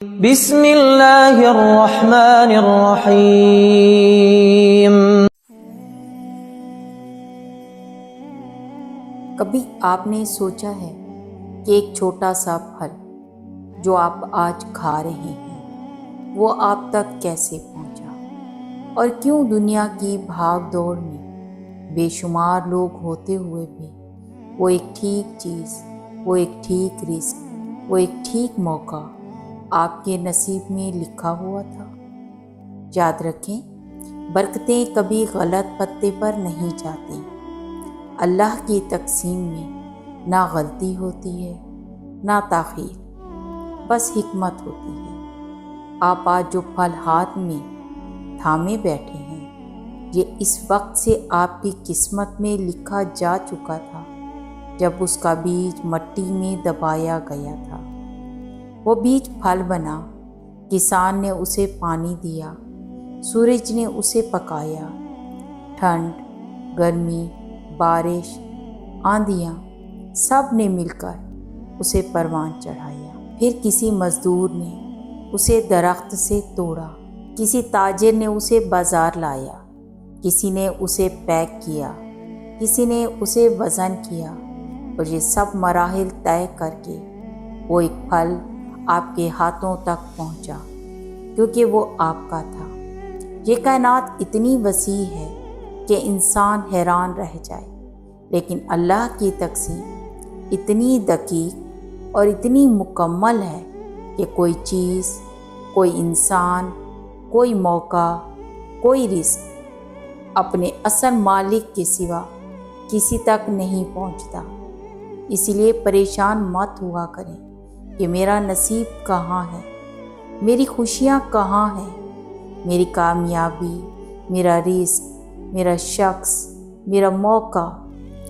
بسم اللہ الرحمن الرحیم۔ کبھی آپ نے سوچا ہے کہ ایک چھوٹا سا پھل جو آپ آج کھا رہے ہیں وہ آپ تک کیسے پہنچا، اور کیوں دنیا کی بھاگ دوڑ میں بے شمار لوگ ہوتے ہوئے بھی وہ ایک ٹھیک چیز، وہ ایک ٹھیک رزق، وہ ایک ٹھیک موقع آپ کے نصیب میں لکھا ہوا تھا۔ یاد رکھیں، برکتیں کبھی غلط پتے پر نہیں جاتی۔ اللہ کی تقسیم میں نہ غلطی ہوتی ہے نہ تاخیر، بس حکمت ہوتی ہے۔ آپ آج جو پھل ہاتھ میں تھامے بیٹھے ہیں، یہ اس وقت سے آپ کی قسمت میں لکھا جا چکا تھا جب اس کا بیج مٹی میں دبایا گیا تھا۔ وہ بیج پھل بنا، کسان نے اسے پانی دیا، سورج نے اسے پکایا، ٹھنڈ، گرمی، بارش، آندھیاں سب نے مل کر اسے پروان چڑھایا۔ پھر کسی مزدور نے اسے درخت سے توڑا، کسی تاجر نے اسے بازار لایا، کسی نے اسے پیک کیا، کسی نے اسے وزن کیا، اور یہ سب مراحل طے کر کے وہ ایک پھل آپ کے ہاتھوں تک پہنچا، کیونکہ وہ آپ کا تھا۔ یہ کائنات اتنی وسیع ہے کہ انسان حیران رہ جائے، لیکن اللہ کی تقسیم اتنی دقیق اور اتنی مکمل ہے کہ کوئی چیز، کوئی انسان، کوئی موقع، کوئی رزق اپنے اصل مالک کے سوا کسی تک نہیں پہنچتا۔ اسی لیے پریشان مت ہوا کریں کہ میرا نصیب کہاں ہے، میری خوشیاں کہاں ہیں، میری کامیابی، میرا رزق، میرا شخص، میرا موقع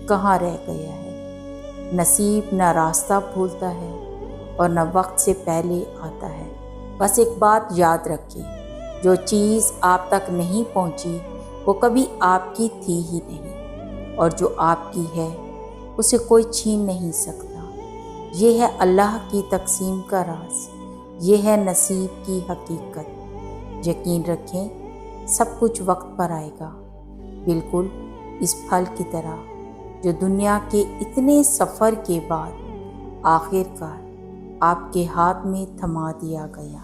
کہاں رہ گیا ہے۔ نصیب نہ راستہ بھولتا ہے اور نہ وقت سے پہلے آتا ہے۔ بس ایک بات یاد رکھیں، جو چیز آپ تک نہیں پہنچی وہ کبھی آپ کی تھی ہی نہیں، اور جو آپ کی ہے اسے کوئی چھین نہیں سکتا۔ یہ ہے اللہ کی تقسیم کا راز، یہ ہے نصیب کی حقیقت۔ یقین رکھیں، سب کچھ وقت پر آئے گا، بالکل اس پھل کی طرح جو دنیا کے اتنے سفر کے بعد آخر کار آپ کے ہاتھ میں تھما دیا گیا۔